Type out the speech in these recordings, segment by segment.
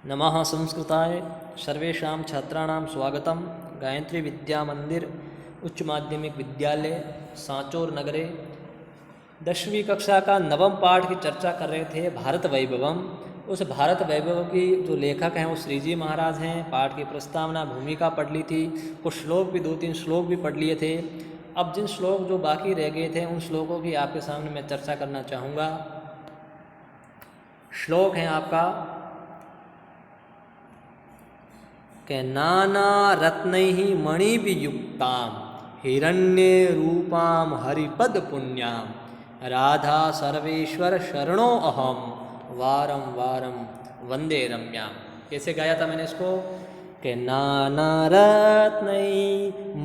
नमः संस्कृताय सर्वेषां छात्राणां स्वागतं। गायत्री विद्या मंदिर उच्च माध्यमिक विद्यालय सांचौर नगरे 10वीं कक्षा का नवम पाठ की चर्चा कर रहे थे, भारत वैभवम। उस भारत वैभव की जो लेखक हैं वो श्रीजी महाराज हैं। पाठ की प्रस्तावना भूमिका पढ़ ली थी, कुछ श्लोक भी 2-3 श्लोक भी पढ़ लिए थे। अब जिन श्लोक जो बाकी रह गए थे उन श्लोकों की आपके सामने मैं चर्चा करना चाहूँगा। श्लोक है आपका के नाना रत्नैः मणिभिर्युक्तां हिरण्ये रूपां हरिपद पुण्यां राधा सर्वेश्वर शरणो अहम वारं वारं वंदे रम्यां। कैसे गाया था मैंने इसको के नाना रत्नैः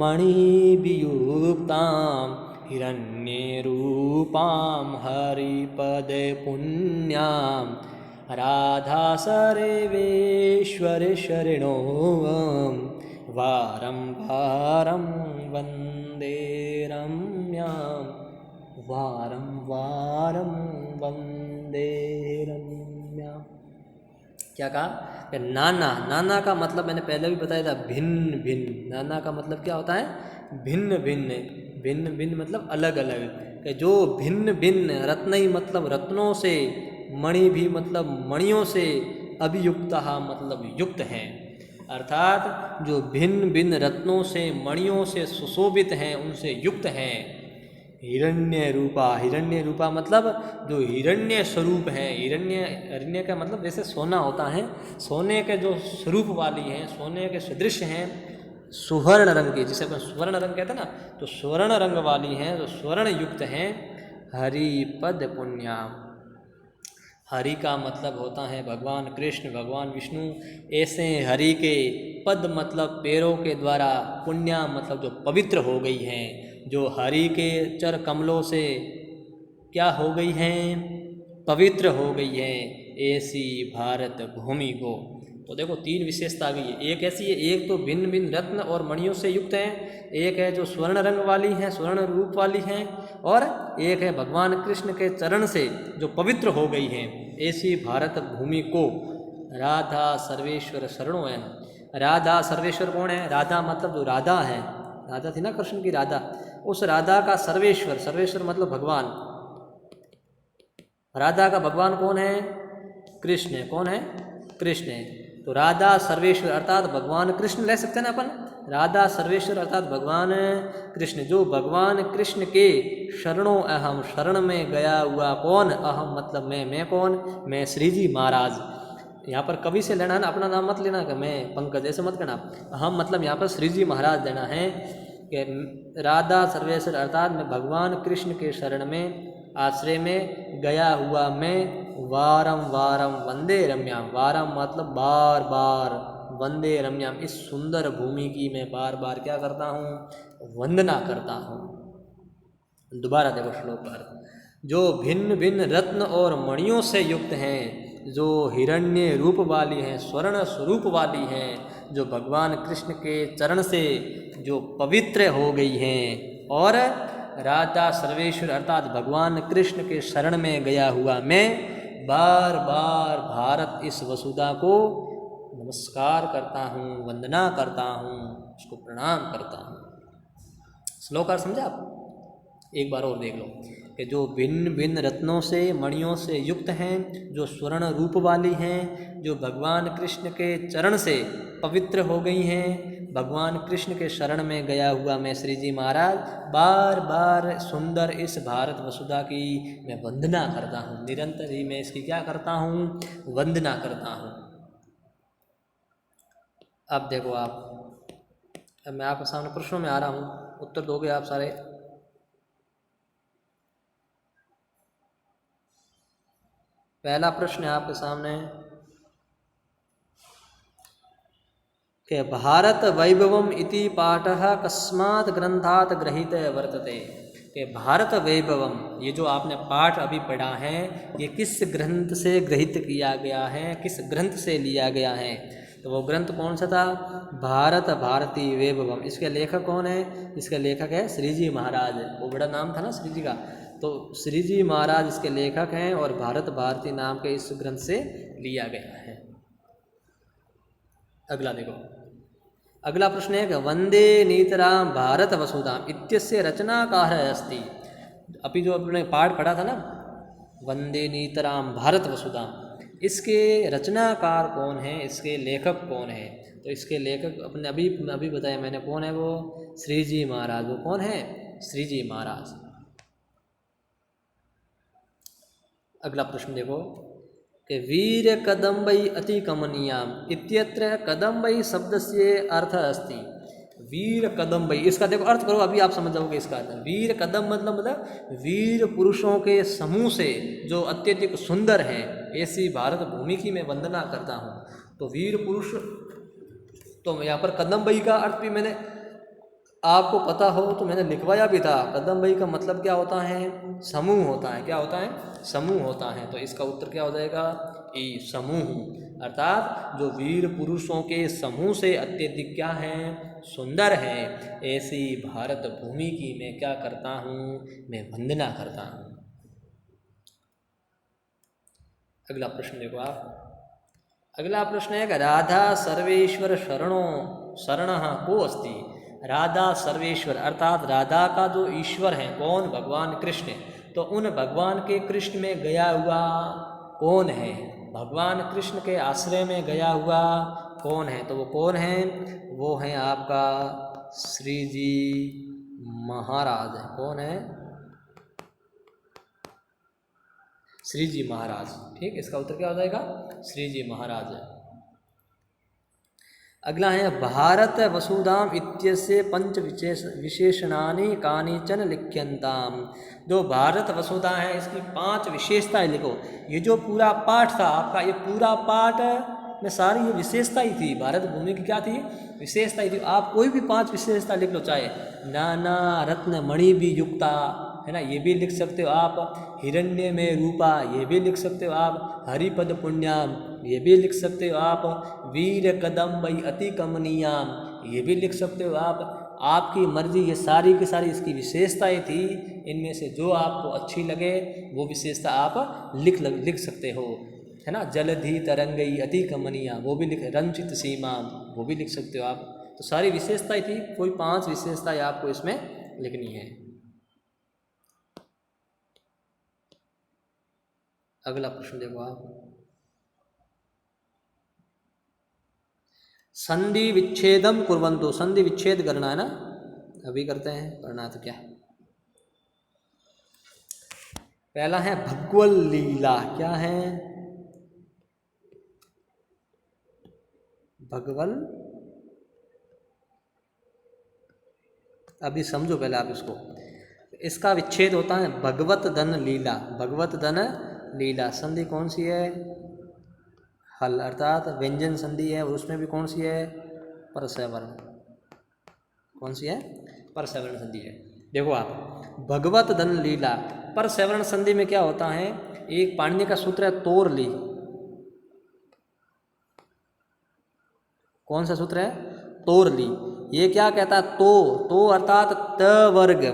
मणिभिर्युक्तां हिरण्ये रूपां हरिपद पुण्यां राधा सर्वेश्वर शरणो वारं वारं वन्दे रम्यां वारं वारं वन्दे रम्यां। क्या कहा कि नाना, नाना का मतलब मैंने पहले भी बताया था भिन्न भिन्न। नाना का मतलब क्या होता है? भिन्न भिन्न। भिन्न भिन्न मतलब अलग अलग। कि जो भिन्न भिन्न, रत्नई मतलब रत्नों से, मणि भी मतलब मणियों से, अभियुक्तः मतलब युक्त हैं। अर्थात जो भिन्न भिन्न रत्नों से मणियों से सुशोभित हैं, उनसे युक्त हैं। हिरण्य रूपा, हिरण्य रूपा मतलब जो हिरण्य स्वरूप है। हिरण्य का मतलब जैसे सोना होता है, सोने के जो स्वरूप वाली हैं, सोने के सदृश हैं, सुवर्ण रंग की, जिसे अपन स्वर्ण रंग कहते हैं ना, तो स्वर्ण रंग वाली हैं, जो स्वर्ण युक्त हैं। हरिपद पुण्याम, हरि का मतलब होता है भगवान कृष्ण, भगवान विष्णु। ऐसे हरि के पद मतलब पैरों के द्वारा, पुण्या मतलब जो पवित्र हो गई हैं, जो हरि के चर कमलों से क्या हो गई हैं? पवित्र हो गई हैं। ऐसी भारत भूमि को, तो देखो 3 विशेषता आ गई है। एक ऐसी है, एक तो भिन्न भिन्न रत्न और मणियों से युक्त हैं, एक है जो स्वर्ण रंग वाली हैं, स्वर्ण रूप वाली हैं, और एक है भगवान कृष्ण के चरण से जो पवित्र हो गई हैं। ऐसी भारत भूमि को राधा सर्वेश्वर शरणों है। राधा सर्वेश्वर कौन है? राधा मतलब जो राधा है, राधा थी ना कृष्ण की राधा, उस राधा का सर्वेश्वर, सर्वेश्वर मतलब भगवान। राधा का भगवान कौन है? कृष्ण है। कौन है? कृष्ण है। तो राधा सर्वेश्वर अर्थात भगवान कृष्ण ले सकते हैं ना अपन। राधा सर्वेश्वर अर्थात भगवान कृष्ण, जो भगवान कृष्ण के शरणों अहम, शरण में गया हुआ कौन? अहम मतलब मैं कौन? मैं श्रीजी महाराज। यहाँ पर कवि से लेना है ना, अपना नाम मत लेना कि मैं पंकज, ऐसे मत कहना। अहम मतलब यहाँ पर श्रीजी महाराज लेना है कि राधा सर्वेश्वर अर्थात मैं भगवान कृष्ण के शरण में, आश्रय में गया हुआ मैं, वारम वारम वंदे रम्याम, वारम मतलब बार बार, वंदे रम्याम इस सुंदर भूमि की मैं बार बार क्या करता हूँ? वंदना करता हूँ। दोबारा देखो श्लोक पर, जो भिन्न भिन्न रत्न और मणियों से युक्त हैं, जो हिरण्य रूप वाली हैं, स्वर्ण स्वरूप वाली हैं, जो भगवान कृष्ण के चरण से जो पवित्र हो गई हैं, और राधा सर्वेश्वर अर्थात भगवान कृष्ण के शरण में गया हुआ मैं बार बार भारत इस वसुधा को नमस्कार करता हूँ, वंदना करता हूँ, उसको प्रणाम करता हूँ। श्लोक अर्थ समझा आप? एक बार और देख लो कि जो भिन्न भिन्न रत्नों से मणियों से युक्त हैं, जो स्वर्ण रूप वाली हैं, जो भगवान कृष्ण के चरण से पवित्र हो गई हैं, भगवान कृष्ण के शरण में गया हुआ मैं श्रीजी महाराज बार बार सुंदर इस भारत वसुधा की मैं वंदना करता हूँ। निरंतर ही मैं इसकी क्या करता हूँ? वंदना करता हूँ। अब देखो आप, अब मैं आपके सामने प्रश्नों में आ रहा हूँ, उत्तर दोगे आप सारे। पहला प्रश्न है आपके सामने कि भारत वैभवम इति पाठः कस्मात् ग्रंथात् गृहीत वर्तते। कि भारत वैभवम, ये जो आपने पाठ अभी पढ़ा है, ये किस ग्रंथ से ग्रहित किया गया है, किस ग्रंथ से लिया गया है? तो वो ग्रंथ कौन सा था? भारत भारती वैभवम। इसके लेखक कौन है? इसके लेखक है श्रीजी महाराज। वो बड़ा नाम था ना श्रीजी का, तो श्रीजी महाराज इसके लेखक हैं और भारत भारती नाम के इस ग्रंथ से लिया गया है। अगला देखो, अगला प्रश्न है कि वंदे नीतरां भारत वसुधाम इत्यस्य रचनाकारः अस्ति। अभी जो अपने पाठ पढ़ा था ना, वंदे नीतरां भारत वसुधाम, इसके रचनाकार कौन है, इसके लेखक कौन है? तो इसके लेखक अपने अभी अभी बताया मैंने कौन है, वो श्री जी महाराज। वो कौन है? श्री जी महाराज। अगला प्रश्न देखो कि वीर कदम्बै अति कमनीयाम इत्यत्र कदम्बै शब्दस्य अर्थ अस्ति। वीर कदम्बै, इसका देखो अर्थ करो, अभी आप समझ जाओगे इसका अर्थ। वीर कदम मतलब वीर पुरुषों के समूह से जो अत्यधिक सुंदर हैं, ऐसी भारत भूमि की मैं वंदना करता हूँ। तो वीर पुरुष, तो यहाँ पर कदम्बै का अर्थ भी मैंने आपको पता हो तो मैंने लिखवाया भी था। कदम्बै का मतलब क्या होता है? समूह होता है। क्या होता है? समूह होता है। तो इसका उत्तर क्या हो जाएगा? ई, समूह। अर्थात जो वीर पुरुषों के समूह से अत्यधिक क्या है? सुंदर है, ऐसी भारत भूमि की मैं क्या करता हूँ? मैं वंदना करता हूँ। अगला प्रश्न देखो आप। अगला प्रश्न है कि राधा सर्वेश्वर शरणः को अस्ति। राधा सर्वेश्वर अर्थात राधा का जो ईश्वर है कौन? भगवान कृष्ण। तो उन भगवान के कृष्ण में गया हुआ कौन है? भगवान कृष्ण के आश्रय में गया हुआ कौन है? तो वो कौन है? वो है आपका श्री जी महाराज है। कौन है? श्री जी महाराज। ठीक, इसका उत्तर क्या हो जाएगा? श्री जी महाराज है। अगला है भारत वसुधाम इत्यस्य पंच विशेषणानि कानिचन लिख्यन्ताम। जो भारत वसुधा है इसकी 5 विशेषताएं लिखो। ये जो पूरा पाठ था आपका, ये पूरा पाठ में सारी ये विशेषता ही थी। भारत भूमि की क्या थी? विशेषता ही थी। आप कोई भी 5 विशेषता लिख लो, चाहे नाना रत्न मणि भी युक्ता है ना, ये भी लिख सकते हो आप। हिरण्य में रूपा, ये भी लिख सकते हो आप। हरिपद पुण्याम, ये भी लिख सकते हो आप। वीर कदम्बै अति कमनीयाम, ये भी लिख सकते हो आप। आपकी मर्जी, ये सारी की सारी इसकी विशेषताएं थी। इनमें से जो आपको अच्छी लगे वो विशेषता आप लिख सकते हो, है ना। जलधि तरंगई अति कमनीया, वो भी लिख। रंचित सीमा, वो भी लिख सकते हो आप। तो सारी विशेषताएं थी, कोई 5 विशेषताएं आपको इसमें लिखनी है। अगला प्रश्न देखो आप। संधि विच्छेदम कुर्वन्तु, संधि विच्छेद करना है ना, अभी करते हैं, करना तो क्या। पहला है भगवल लीला। क्या है? भगवल, अभी समझो पहले आप इसको। इसका विच्छेद होता है भगवत धन लीला। भगवत धन लीला संधि कौन सी है? हल, अर्थात व्यंजन संधि है। और उसमें भी कौन सी है? परसवर्ण। कौन सी है? परसवर्ण संधि है। देखो आप, भगवत धन लीला परसवर्ण संधि में क्या होता है? एक पाणिनि का सूत्र है तोर ली। कौन सा सूत्र है? तोर ली। ये क्या कहता है? तो अर्थात त वर्ग।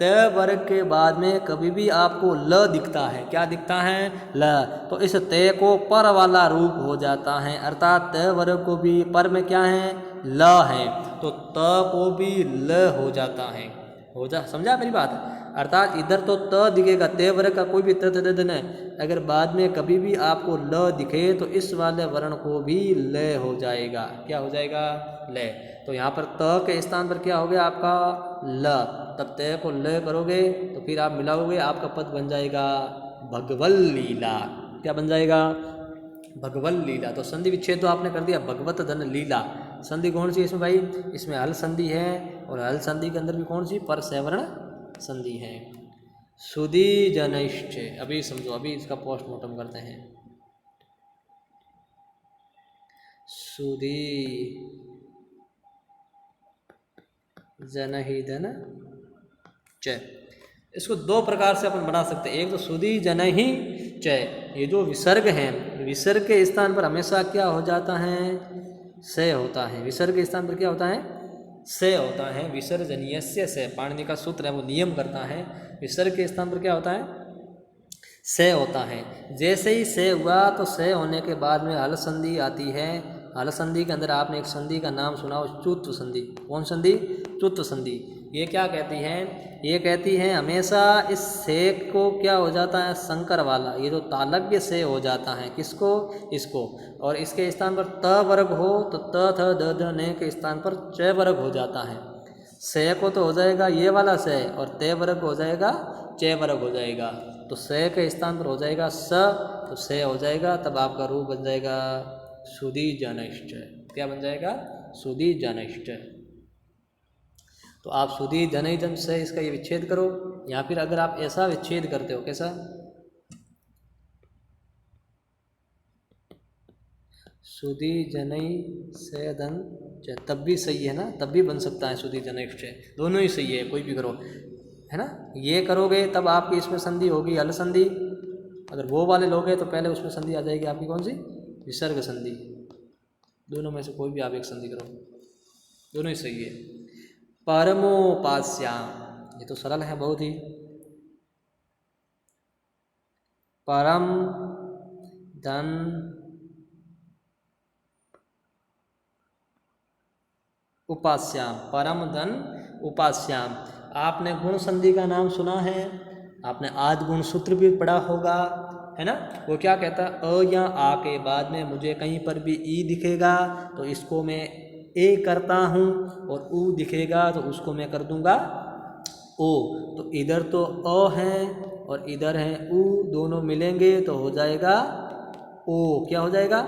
त वर्ग के बाद में कभी भी आपको ल दिखता है। क्या दिखता है? ल। तो इस त को पर वाला रूप हो जाता है, अर्थात त वर्ग को भी पर में क्या है? ल है, तो त को भी ल हो जाता है। समझा मेरी बात? अर्थात इधर तो त दिखेगा, ते वर्ग का कोई भी त नहीं। अगर बाद में कभी भी आपको ल दिखे तो इस वाले वर्ण को भी ल हो जाएगा। क्या हो जाएगा? ल। तो यहाँ पर त के स्थान पर क्या हो गया आपका? ल। तब त को ल करोगे तो फिर आप मिलाओगे, आपका पद बन जाएगा भगवल लीला। क्या बन जाएगा? भगवल लीला। तो संधि विच्छेद तो आपने कर दिया, भगवत धन लीला। संधि कौन सी है इसमें भाई? इसमें हल संधि है, और हल संधि के अंदर भी कौन सी? परसवर्ण संधि है। सुधी जनैश्च, अभी समझो, अभी इसका पोस्टमार्टम करते हैं। सुधी जनहि धन च, इसको 2 प्रकार से अपन बना सकते हैं। एक तो सुधी जनहि च, ये जो विसर्ग है, विसर्ग के स्थान पर हमेशा क्या हो जाता है? से होता है। विसर्ग के स्थान पर क्या होता है? से होता है। विसर्जनीयस्य से, पाणिनि का सूत्र है, वो नियम करता है। विसर्ग के स्थान पर क्या होता है? से होता है। जैसे ही से हुआ तो से होने के बाद में हल संधि आती है। हल संधि के अंदर आपने एक संधि का नाम सुना हो, चुत्व संधि। कौन संधि? चुत्व संधि। ये क्या कहती है? ये कहती है हमेशा इस से को क्या हो जाता है? संकर वाला, ये जो तालव्य से हो जाता है, किसको? इसको। और इसके स्थान पर त वर्ग हो तो त थ द ध ने के स्थान पर च वर्ग हो जाता है। से को तो हो जाएगा ये वाला से, और ते वर्ग हो जाएगा च वर्ग हो जाएगा। तो से के स्थान पर हो जाएगा स, तो से हो जाएगा, तब आपका रूप बन जाएगा सुधी जनिष्ठ। क्या बन जाएगा? सुधी जनिष्ठ। तो आप सुधी जन से इसका ये विच्छेद करो, या फिर अगर आप ऐसा विच्छेद करते हो, कैसा? सुधी जनई से धन, तब भी सही है ना, तब भी बन सकता है सुधी जनिष्ठ। दोनों ही सही है, कोई भी करो, है ना। ये करोगे तब आपकी इसमें संधि होगी हल संधि। अगर वो वाले लोगे तो पहले उसमें संधि आ जाएगी आपकी, कौन सी? विसर्ग संधि। दोनों में से कोई भी आप एक संधि करो, दोनों ही सही है। परमोपास्याम, ये तो सरल है बहुत ही। परम धन उपास्याम, परम धन उपास्याम। आपने गुण संधि का नाम सुना है, आपने आदि गुण सूत्र भी पढ़ा होगा, है ना। वो क्या कहता है? अ या आ के बाद में मुझे कहीं पर भी ई दिखेगा तो इसको मैं ए करता हूँ, और ऊ दिखेगा तो उसको मैं कर दूंगा ओ। तो इधर तो अ है और इधर है ऊ, दोनों मिलेंगे तो हो जाएगा ओ। क्या हो जाएगा?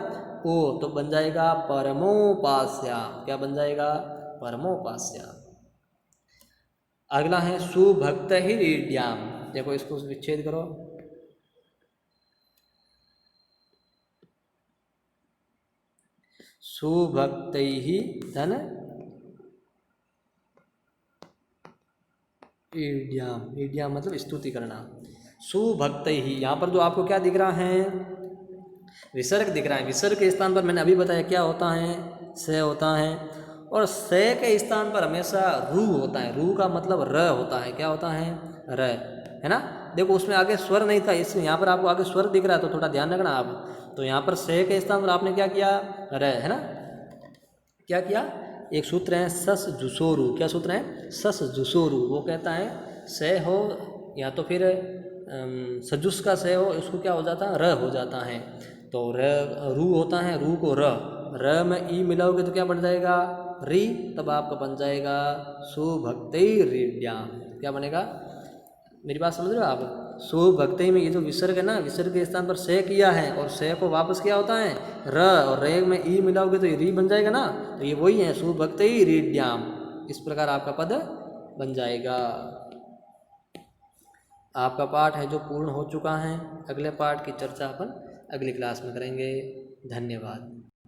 ओ। तो बन जाएगा परमोपास्या। क्या बन जाएगा? परमोपास्या। अगला है सुभक्त ही रीड्याम। देखो इसको विच्छेद करो। सुभक्त ही धन ईड्याम। ईड्याम मतलब स्तुति करना। सुभक्त ही, यहाँ पर जो आपको क्या दिख रहा है? विसर्ग दिख रहा है। विसर्ग के स्थान पर मैंने अभी बताया क्या होता है? से होता है। और से के स्थान पर हमेशा रू होता है। रू का मतलब र होता है। क्या होता है? र, है ना। देखो उसमें आगे स्वर नहीं था, इसलिए यहाँ पर आपको आगे स्वर दिख रहा है, तो थोड़ा ध्यान रखना आप। तो यहाँ पर से के स्थान पर आपने क्या किया? र, है ना। क्या किया? एक सूत्र है सस जुसोरु। क्या सूत्र है? सस जुसोरु। वो कहता है से हो या तो फिर सजुस का से हो, उसको क्या हो जाता है? र हो जाता है। तो र रू होता है, रू को र में ई मिलाओगे तो क्या बन जाएगा? री। तब आपका बन जाएगा सुभक्ति रीड्याम। क्या बनेगा? मेरी बात समझ रहे हो आप? सुभक्ति में ये जो विसर्ग है ना, विसर्ग के स्थान पर से किया है, और से को वापस क्या होता है? र, और रे में ई मिलाओगे तो ये री बन जाएगा ना। तो ये वही है सुभक्ति रीड्याम। इस प्रकार आपका पद बन जाएगा। आपका पाठ है जो पूर्ण हो चुका है। अगले पाठ की चर्चा अपन अगली क्लास में करेंगे। धन्यवाद।